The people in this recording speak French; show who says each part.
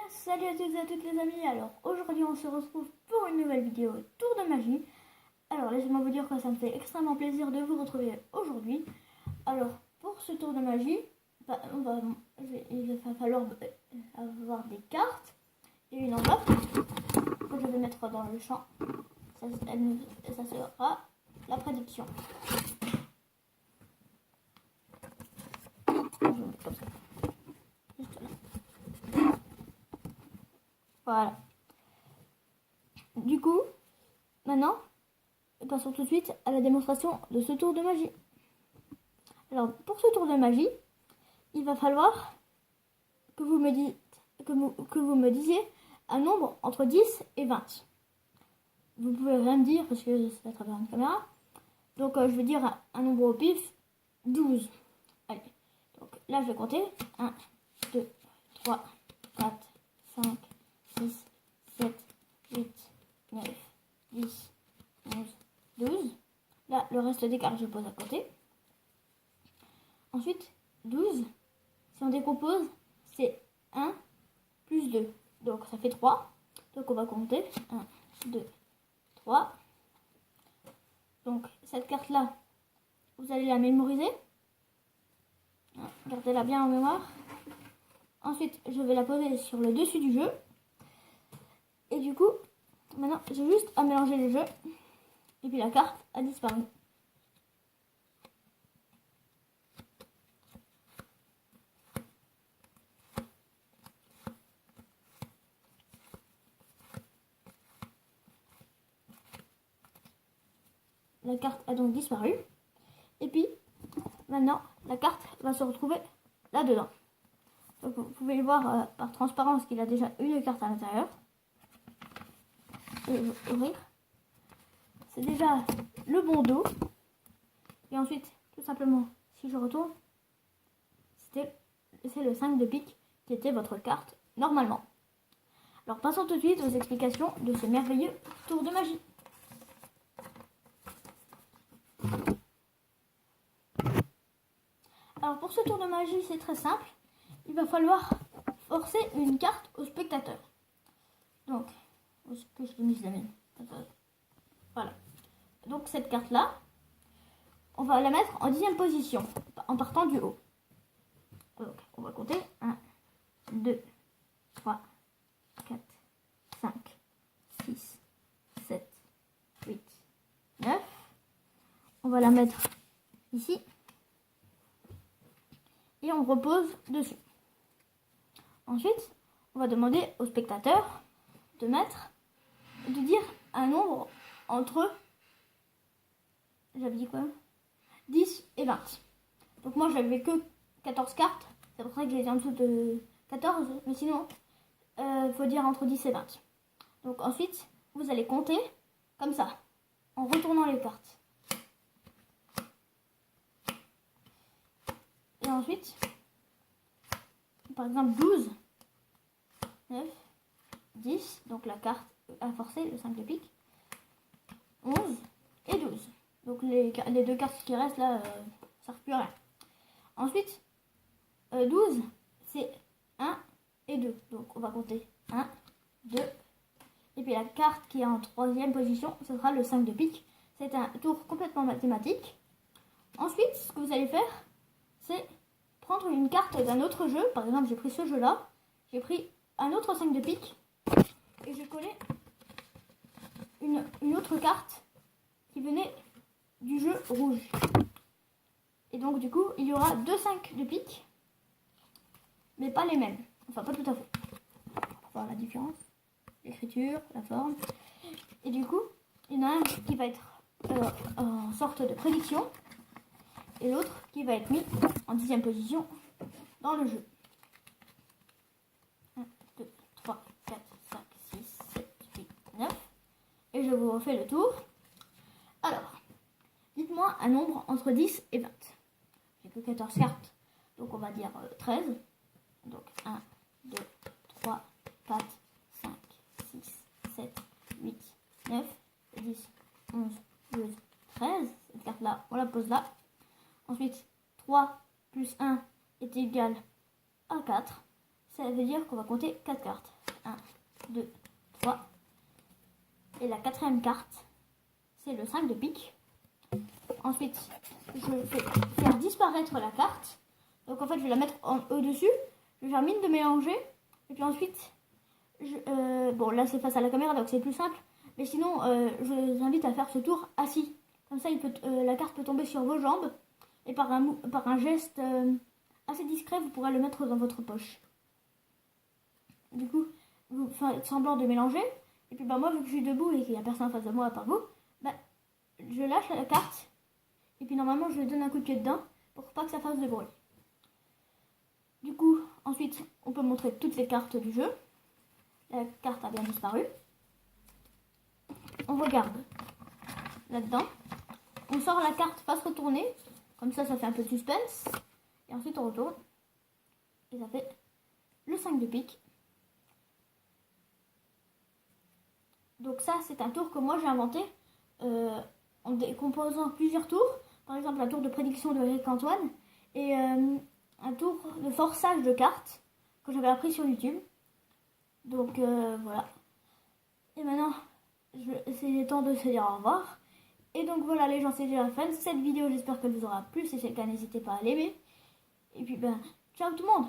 Speaker 1: Salut à tous et à toutes les amis. Alors aujourd'hui on se retrouve pour une nouvelle vidéo tour de magie. Alors laissez-moi vous dire que ça me fait extrêmement plaisir de vous retrouver aujourd'hui. Alors pour ce tour de magie, il va falloir avoir des cartes et une enveloppe que je vais mettre dans le champ. Ça sera la prédiction. Je vais mettre comme ça. Juste là. Voilà. Du coup, maintenant, passons tout de suite à la démonstration de ce tour de magie. Alors, pour ce tour de magie, il va falloir que vous me disiez un nombre entre 10 et 20. Vous pouvez rien me dire parce que c'est à travers une caméra. Donc, je vais dire un nombre au pif, 12. Allez, donc là, je vais compter. 1, 2, 3, 4, 5, 6, 7, 8, 9, 10, 11, 12. Là, le reste des cartes, je pose à côté. Ensuite, 12, si on décompose, c'est 1 plus 2. Donc, ça fait 3. Donc, on va compter. 1, 2, 3. Donc, cette carte-là, vous allez la mémoriser. Gardez-la bien en mémoire. Ensuite, je vais la poser sur le dessus du jeu. Et du coup, maintenant, j'ai juste à mélanger les jeux. Et puis la carte a disparu. La carte a donc disparu. Et puis, maintenant, la carte va se retrouver là-dedans. Donc, vous pouvez le voir par transparence qu'il a déjà une carte à l'intérieur. Je vais ouvrir. C'est déjà le bon dos. Et ensuite, tout simplement, si je retourne, c'est le 5 de pique qui était votre carte normalement. Alors, passons tout de suite aux explications de ce merveilleux tour de magie. Alors, pour ce tour de magie, c'est très simple. Il va falloir forcer une carte au spectateur. Donc, où est-ce que je l'ai mise la mienne? Voilà. Donc, cette carte-là, on va la mettre en 10e position, en partant du haut. Donc, on va compter 1, 2, 3, 4, 5, 6, 7, 8, 9. On va la mettre ici. Et on repose dessus. Ensuite, on va demander au spectateur de dire un nombre entre, j'avais dit quoi, 10 et 20. Donc moi, j'avais que 14 cartes. C'est pour ça que j'ai en dessous de 14. Mais sinon, faut dire entre 10 et 20. Donc ensuite, vous allez compter comme ça, en retournant les cartes. Et ensuite, par exemple 12, 9, 10, donc la carte a forcé, le 5 de pique, 11 et 12. Donc les deux cartes qui restent là ne servent plus à rien. Ensuite, 12, c'est 1 et 2. Donc on va compter 1, 2. Et puis la carte qui est en 3e position, ce sera le 5 de pique. C'est un tour complètement mathématique. Ensuite, ce que vous allez faire, c'est prendre une carte d'un autre jeu. Par exemple, j'ai pris ce jeu-là. J'ai pris un autre 5 de pique. Et j'ai collé une autre carte qui venait du jeu rouge. Et donc, du coup, il y aura deux 5 de pique. Mais pas les mêmes. Enfin, pas tout à fait. Pour voir la différence. L'écriture, la forme. Et du coup, il y en a un qui va être en sorte de prédiction. Et l'autre qui va être mis en 10e position dans le jeu. 1, 2, 3, 4, 5, 6, 7, 8, 9. Et je vous refais le tour. Alors, dites-moi un nombre entre 10 et 20. J'ai que 14 cartes, donc on va dire 13. Donc 1, 2, 3, 4, 5, 6, 7, 8, 9, 10, 11, 12, 13. Cette carte-là, on la pose là. Ensuite, 3 plus 1 est égal à 4. ça veut dire qu'on va compter 4 cartes. 1, 2, 3. Et la quatrième carte, c'est le 5 de pique. Ensuite, je vais faire disparaître la carte. Donc en fait, je vais la mettre au-dessus. Je vais faire mine de mélanger. Et puis ensuite, bon là c'est face à la caméra, donc c'est plus simple. Mais sinon, je vous invite à faire ce tour assis. Comme ça, la carte peut tomber sur vos jambes. Et par un geste assez discret, vous pourrez le mettre dans votre poche. Du coup, vous faites semblant de mélanger. Et puis moi, vu que je suis debout et qu'il n'y a personne en face de moi à part vous, je lâche la carte. Et puis normalement, je donne un coup de pied dedans pour pas que ça fasse de bruit. Du coup, ensuite, on peut montrer toutes les cartes du jeu. La carte a bien disparu. On regarde là-dedans. On sort la carte face retournée. Comme ça fait un peu de suspense. Et ensuite, on retourne. Et ça fait le 5 de pique. Donc ça, c'est un tour que moi j'ai inventé en décomposant plusieurs tours. Par exemple, un tour de prédiction de Eric Antoine et un tour de forçage de cartes que j'avais appris sur YouTube. Donc voilà. Et maintenant, c'est temps de se dire au revoir. Et donc voilà les gens, c'est déjà la fin de cette vidéo. J'espère qu'elle vous aura plu. Si c'est le cas, n'hésitez pas à l'aimer. Et puis ciao tout le monde.